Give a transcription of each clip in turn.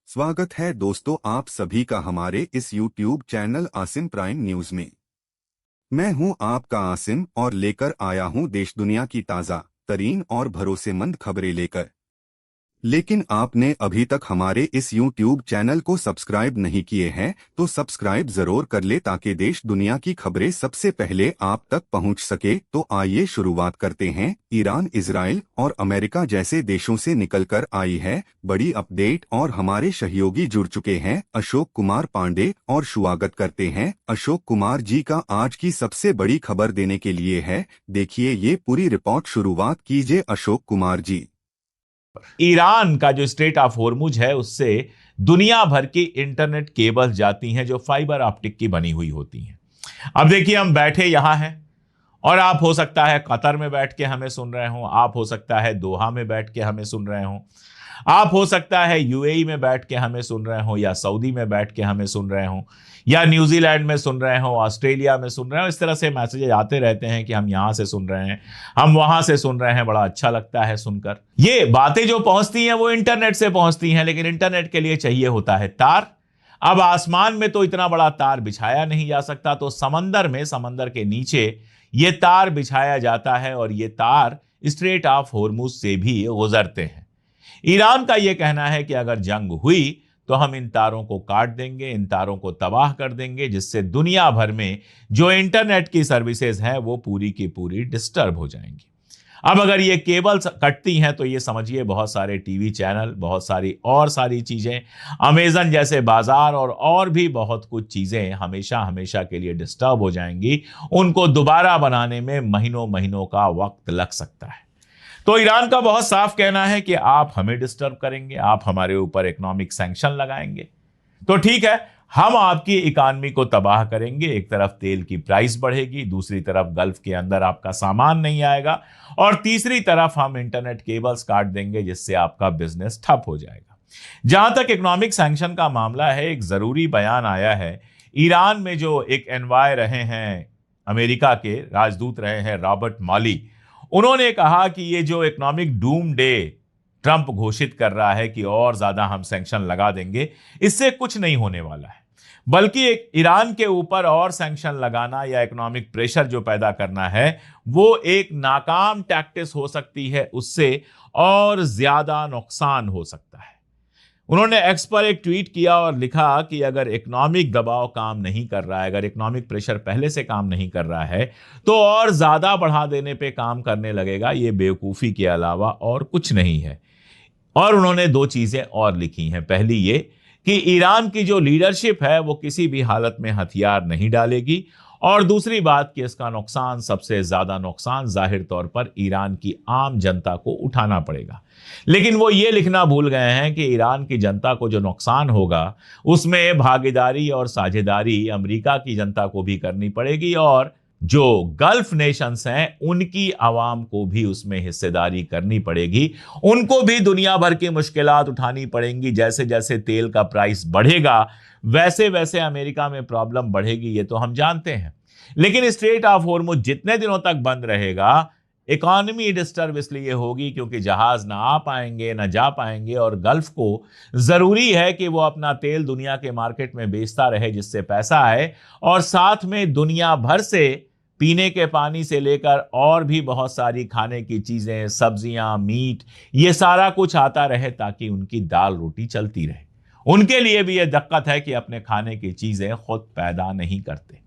स्वागत है दोस्तों आप सभी का हमारे इस YouTube channel Asim prime news में। मैं हूं आपका आसिम और लेकर आया हूं देश दुनिया की ताज़ा तरीन और भरोसेमंद खबरें लेकर। लेकिन आपने अभी तक हमारे इस YouTube चैनल को सब्सक्राइब नहीं किए हैं तो सब्सक्राइब जरूर कर ले ताकि देश दुनिया की खबरें सबसे पहले आप तक पहुंच सके। तो आइए शुरुआत करते हैं। ईरान, इजराइल और अमेरिका जैसे देशों से निकलकर आई है बड़ी अपडेट और हमारे सहयोगी जुड़ चुके हैं अशोक कुमार पांडे और स्वागत करते हैं अशोक कुमार जी का आज की सबसे बड़ी खबर देने के लिए है। देखिए ये पूरी रिपोर्ट। शुरुआत कीजिए अशोक कुमार जी। ईरान का जो स्ट्रेट ऑफ होर्मुज है उससे दुनिया भर की इंटरनेट केबल्स जाती हैं जो फाइबर ऑप्टिक की बनी हुई होती हैं। अब देखिए हम बैठे यहां हैं और आप हो सकता है कतर में बैठ के हमें सुन रहे हो, आप हो सकता है दोहा में बैठ के हमें सुन रहे हो, आप हो सकता है यूएई में बैठ के हमें सुन रहे हो, या सऊदी में बैठ के हमें सुन रहे हो, या न्यूजीलैंड में सुन रहे हो, ऑस्ट्रेलिया में सुन रहे हो। इस तरह से मैसेजेस आते रहते हैं कि हम यहां से सुन रहे हैं, हम वहां से सुन रहे हैं। बड़ा अच्छा लगता है सुनकर। ये बातें जो पहुंचती हैं वो इंटरनेट से पहुंचती हैं, लेकिन इंटरनेट के लिए चाहिए होता है तार। अब आसमान में तो इतना बड़ा तार बिछाया नहीं जा सकता, तो समंदर में, समंदर के नीचे ये तार बिछाया जाता है और ये तार स्ट्रेट ऑफ होर्मुज से भी गुजरते हैं। ईरान का यह कहना है कि अगर जंग हुई तो हम इन तारों को काट देंगे, इन तारों को तबाह कर देंगे, जिससे दुनिया भर में जो इंटरनेट की सर्विसेज हैं वो पूरी की पूरी डिस्टर्ब हो जाएंगी। अब अगर ये केबल्स कटती हैं तो ये समझिए बहुत सारे टीवी चैनल, बहुत सारी चीजें, अमेजन जैसे बाजार और भी बहुत कुछ चीजें हमेशा हमेशा के लिए डिस्टर्ब हो जाएंगी। उनको दोबारा बनाने में महीनों महीनों का वक्त लग सकता है। तो ईरान का बहुत साफ कहना है कि आप हमें डिस्टर्ब करेंगे, आप हमारे ऊपर इकोनॉमिक सैंक्शन लगाएंगे तो ठीक है, हम आपकी इकॉनमी को तबाह करेंगे। एक तरफ तेल की प्राइस बढ़ेगी, दूसरी तरफ गल्फ के अंदर आपका सामान नहीं आएगा, और तीसरी तरफ हम इंटरनेट केबल्स काट देंगे जिससे आपका बिजनेस ठप हो जाएगा। जहां तक इकोनॉमिक सैंक्शन का मामला है, एक जरूरी बयान आया है। ईरान में जो एक एनवाय रहे हैं, अमेरिका के राजदूत रहे हैं रॉबर्ट मॉली, उन्होंने कहा कि ये जो इकोनॉमिक डूम डे ट्रंप घोषित कर रहा है कि और ज्यादा हम सैंक्शन लगा देंगे, इससे कुछ नहीं होने वाला है, बल्कि एक ईरान के ऊपर और सैंक्शन लगाना या इकोनॉमिक प्रेशर जो पैदा करना है वो एक नाकाम टैक्टिस हो सकती है, उससे और ज्यादा नुकसान हो सकता है। उन्होंने एक्स पर एक ट्वीट किया और लिखा कि अगर इकोनॉमिक दबाव काम नहीं कर रहा है, अगर इकोनॉमिक प्रेशर पहले से काम नहीं कर रहा है, तो और ज्यादा बढ़ा देने पे काम करने लगेगा। ये बेवकूफी के अलावा और कुछ नहीं है। और उन्होंने दो चीजें और लिखी हैं। पहली ये कि ईरान की जो लीडरशिप है वो किसी भी हालत में हथियार नहीं डालेगी, और दूसरी बात कि इसका नुकसान, सबसे ज्यादा नुकसान जाहिर तौर पर ईरान की आम जनता को उठाना पड़ेगा। लेकिन वो ये लिखना भूल गए हैं कि ईरान की जनता को जो नुकसान होगा उसमें भागीदारी और साझेदारी अमेरिका की जनता को भी करनी पड़ेगी, और जो गल्फ नेशंस हैं उनकी आवाम को भी उसमें हिस्सेदारी करनी पड़ेगी। उनको भी दुनिया भर की मुश्किलात उठानी पड़ेंगी। जैसे जैसे तेल का प्राइस बढ़ेगा वैसे वैसे अमेरिका में प्रॉब्लम बढ़ेगी, ये तो हम जानते हैं। लेकिन स्ट्रेट ऑफ होर्मुज जितने दिनों तक बंद रहेगा, इकॉनमी डिस्टर्ब इसलिए होगी क्योंकि जहाज ना आ पाएंगे, ना जा पाएंगे, और गल्फ को जरूरी है कि वो अपना तेल दुनिया के मार्केट में बेचता रहे जिससे पैसा आए, और साथ में दुनिया भर से पीने के पानी से लेकर और भी बहुत सारी खाने की चीजें, सब्जियां, मीट, ये सारा कुछ आता रहे ताकि उनकी दाल रोटी चलती रहे। उनके लिए भी यह दिक्कत है कि अपने खाने की चीजें खुद पैदा नहीं करते।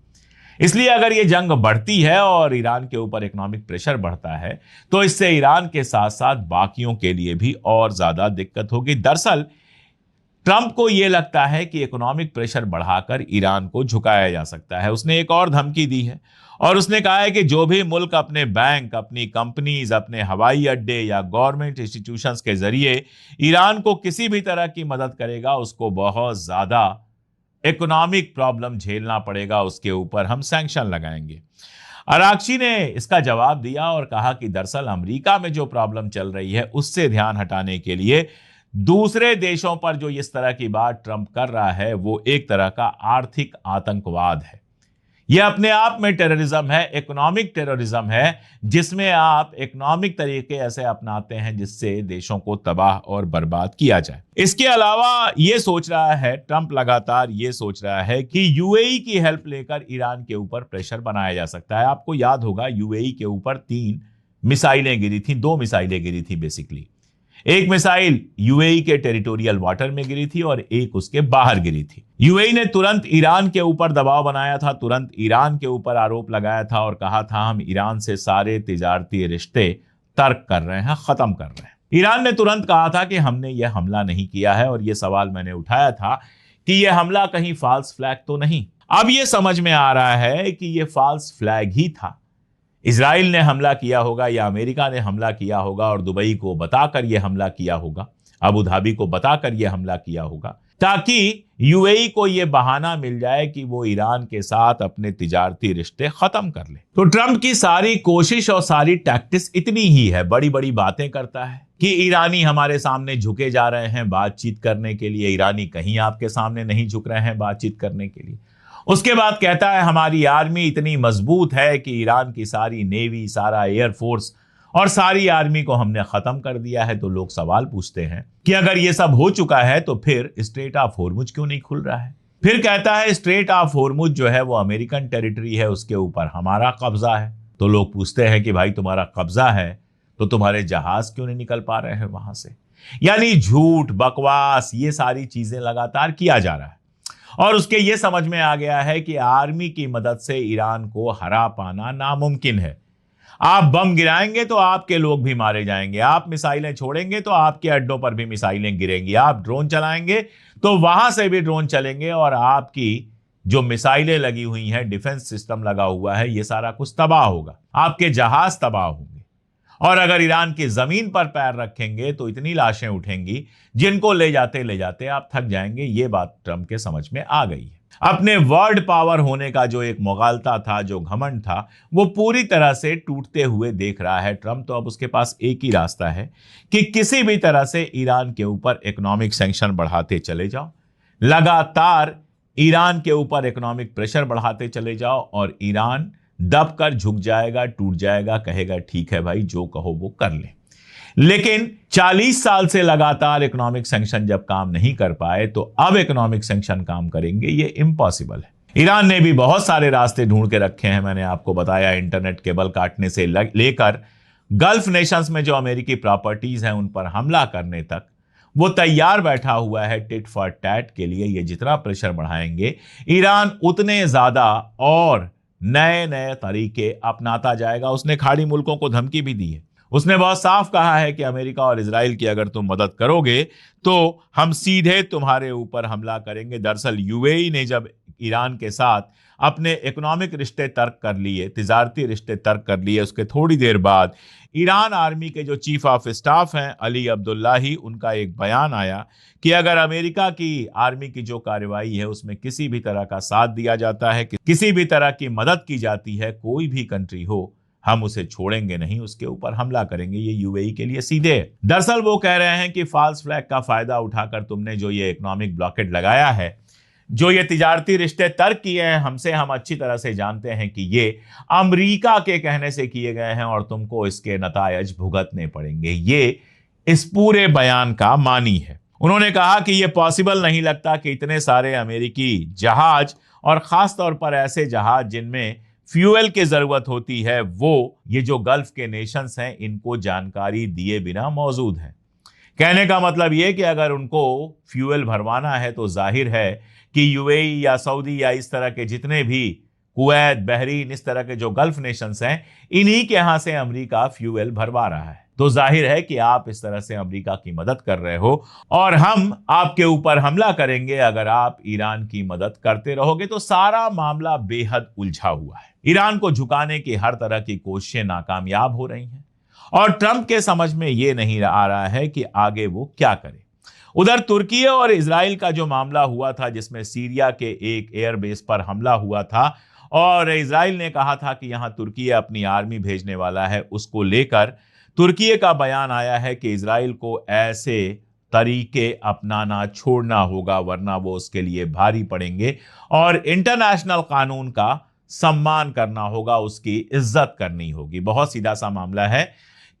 इसलिए अगर ये जंग बढ़ती है और ईरान के ऊपर इकोनॉमिक प्रेशर बढ़ता है तो इससे ईरान के साथ साथ बाकियों के लिए भी और ज्यादा दिक्कत होगी। दरअसल ट्रंप को यह लगता है कि इकोनॉमिक प्रेशर बढ़ाकर ईरान को झुकाया जा सकता है। उसने एक और धमकी दी है और उसने कहा है कि जो भी मुल्क अपने बैंक, अपनी कंपनीज, अपने हवाई अड्डे या गवर्नमेंट इंस्टीट्यूशंस के जरिए ईरान को किसी भी तरह की मदद करेगा उसको बहुत ज्यादा इकोनॉमिक प्रॉब्लम झेलना पड़ेगा, उसके ऊपर हम सैंक्शन लगाएंगे। अराक्ची ने इसका जवाब दिया और कहा कि दरअसल अमेरिका में जो प्रॉब्लम चल रही है उससे ध्यान हटाने के लिए दूसरे देशों पर जो इस तरह की बात ट्रंप कर रहा है वो एक तरह का आर्थिक आतंकवाद है। यह अपने आप में टेररिज्म है, इकोनॉमिक टेररिज्म है, जिसमें आप इकोनॉमिक तरीके ऐसे अपनाते हैं जिससे देशों को तबाह और बर्बाद किया जाए। इसके अलावा यह सोच रहा है ट्रंप, लगातार यह सोच रहा है कि यूएई की हेल्प लेकर ईरान के ऊपर प्रेशर बनाया जा सकता है। आपको याद होगा यूएई के ऊपर 3 मिसाइलें गिरी थी, 2 मिसाइलें गिरी थी बेसिकली। एक मिसाइल यूएई के टेरिटोरियल वाटर में गिरी थी और एक उसके बाहर गिरी थी। यूएई ने तुरंत ईरान के ऊपर दबाव बनाया था, तुरंत ईरान के ऊपर आरोप लगाया था और कहा था हम ईरान से सारे तिजारती रिश्ते तर्क कर रहे हैं, खत्म कर रहे हैं। ईरान ने तुरंत कहा था कि हमने यह हमला नहीं किया है, और यह सवाल मैंने उठाया था कि यह हमला कहीं फॉल्स फ्लैग तो नहीं। अब यह समझ में आ रहा है कि यह फॉल्स फ्लैग ही था। इजराइल ने हमला किया होगा या अमेरिका ने हमला किया होगा और दुबई को बताकर यह हमला किया होगा, अबू धाबी को बताकर यह हमला किया होगा, ताकि यूएई को यह बहाना मिल जाए कि वो ईरान के साथ अपने तिजारती रिश्ते खत्म कर ले। तो ट्रंप की सारी कोशिश और सारी टैक्टिक्स इतनी ही है, बड़ी बड़ी बातें करता है कि ईरानी हमारे सामने झुके जा रहे हैं बातचीत करने के लिए। ईरानी कहीं आपके सामने नहीं झुक रहे हैं बातचीत करने के लिए। उसके बाद कहता है हमारी आर्मी इतनी मजबूत है कि ईरान की सारी नेवी, सारा एयरफोर्स और सारी आर्मी को हमने खत्म कर दिया है। तो लोग सवाल पूछते हैं कि अगर ये सब हो चुका है तो फिर स्ट्रेट ऑफ होर्मुज क्यों नहीं खुल रहा है? फिर कहता है स्ट्रेट ऑफ होर्मुज जो है वो अमेरिकन टेरिटरी है, उसके ऊपर हमारा कब्जा है। तो लोग पूछते हैं कि भाई तुम्हारा कब्जा है तो तुम्हारे जहाज क्यों नहीं निकल पा रहे हैं वहां से? यानी झूठ, बकवास, ये सारी चीजें लगातार किया जा रहा है। और उसके ये समझ में आ गया है कि आर्मी की मदद से ईरान को हरा पाना नामुमकिन है। आप बम गिराएंगे तो आपके लोग भी मारे जाएंगे, आप मिसाइलें छोड़ेंगे तो आपके अड्डों पर भी मिसाइलें गिरेंगी, आप ड्रोन चलाएंगे तो वहां से भी ड्रोन चलेंगे और आपकी जो मिसाइलें लगी हुई हैं, डिफेंस सिस्टम लगा हुआ है, ये सारा कुछ तबाह होगा, आपके जहाज तबाह होंगे। और अगर ईरान की जमीन पर पैर रखेंगे तो इतनी लाशें उठेंगी जिनको ले जाते आप थक जाएंगे। ये बात ट्रंप के समझ में आ गई है। अपने वर्ल्ड पावर होने का जो एक मुगालता था, जो घमंड था, वो पूरी तरह से टूटते हुए देख रहा है ट्रंप। तो अब उसके पास एक ही रास्ता है कि किसी भी तरह से ईरान के ऊपर इकोनॉमिक सैंक्शन बढ़ाते चले जाओ, लगातार ईरान के ऊपर इकोनॉमिक प्रेशर बढ़ाते चले जाओ और ईरान दब कर झुक जाएगा, टूट जाएगा, कहेगा ठीक है भाई जो कहो वो कर ले। लेकिन 40 साल से लगातार इकोनॉमिक सैंक्शन जब काम नहीं कर पाए तो अब इकोनॉमिक सैंक्शन काम करेंगे, ये इम्पॉसिबल है। ईरान ने भी बहुत सारे रास्ते ढूंढ के रखे हैं, मैंने आपको बताया, इंटरनेट केबल काटने से लेकर गल्फ नेशंस में जो अमेरिकी प्रॉपर्टीज हैं उन पर हमला करने तक वो तैयार बैठा हुआ है टिट फॉर टैट के लिए। ये जितना प्रेशर बढ़ाएंगे ईरान उतने ज्यादा और नए नए तरीके अपनाता जाएगा। उसने खाड़ी मुल्कों को धमकी भी दी है। उसने बहुत साफ कहा है कि अमेरिका और इजराइल की अगर तुम मदद करोगे तो हम सीधे तुम्हारे ऊपर हमला करेंगे। दरअसल यूएई ने जब ईरान के साथ अपने इकोनॉमिक रिश्ते तर्क कर लिए, तिजारती रिश्ते तर्क कर लिए, उसके थोड़ी देर बाद ईरान आर्मी के जो चीफ ऑफ स्टाफ हैं अली अब्दुल्लाही, उनका एक बयान आया कि अगर अमेरिका की आर्मी की जो कार्रवाई है उसमें किसी भी तरह का साथ दिया जाता है, किसी भी तरह की मदद की जाती है, कोई भी कंट्री हो, हम उसे छोड़ेंगे नहीं, उसके ऊपर हमला करेंगे। ये यूएई के लिए सीधे है। दरअसल वो कह रहे हैं कि फॉल्स फ्लैग का फायदा उठाकर तुमने जो ये इकोनॉमिक ब्लॉकेट लगाया है, जो ये तिजारती रिश्ते तर्क किए हैं हमसे, हम अच्छी तरह से जानते हैं कि ये अमेरिका के कहने से किए गए हैं और तुमको इसके नतायज भुगतने पड़ेंगे। ये इस पूरे बयान का मानी है। उन्होंने कहा कि यह पॉसिबल नहीं लगता कि इतने सारे अमेरिकी जहाज और खास तौर पर ऐसे जहाज जिनमें फ्यूल की जरूरत होती है, वो ये जो गल्फ के नेशंस हैं इनको जानकारी दिए बिना मौजूद हैं। कहने का मतलब ये कि अगर उनको फ्यूल भरवाना है तो जाहिर है कि यूएई या सऊदी या इस तरह के जितने भी, कुवैत, बहरीन, इस तरह के जो गल्फ नेशंस हैं, इन्हीं के यहां से अमेरिका फ्यूल भरवा रहा है। तो जाहिर है कि आप इस तरह से अमेरिका की मदद कर रहे हो और हम आपके ऊपर हमला करेंगे अगर आप ईरान की मदद करते रहोगे। तो सारा मामला बेहद उलझा हुआ है। ईरान को झुकाने की हर तरह की कोशिशें नाकामयाब हो रही हैं और ट्रंप के समझ में यह नहीं आ रहा है कि आगे वो क्या करे। उधर तुर्की और इजराइल का जो मामला हुआ था, जिसमें सीरिया के एक एयरबेस पर हमला हुआ था और इजराइल ने कहा था कि यहां तुर्की अपनी आर्मी भेजने वाला है, उसको लेकर तुर्की का बयान आया है कि इजराइल को ऐसे तरीके अपनाना छोड़ना होगा वरना वो उसके लिए भारी पड़ेंगे और इंटरनेशनल कानून का सम्मान करना होगा, उसकी इज्जत करनी होगी। बहुत सीधा सा मामला है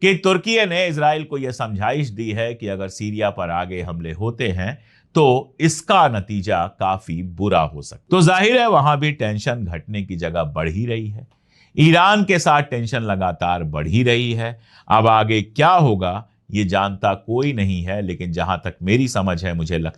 कि तुर्की ने इजराइल को यह समझाइश दी है कि अगर सीरिया पर आगे हमले होते हैं तो इसका नतीजा काफी बुरा हो सकता। तो जाहिर है वहां भी टेंशन घटने की जगह बढ़ ही रही है। ईरान के साथ टेंशन लगातार बढ़ ही रही है। अब आगे क्या होगा ये जानता कोई नहीं है, लेकिन जहां तक मेरी समझ है मुझे लगता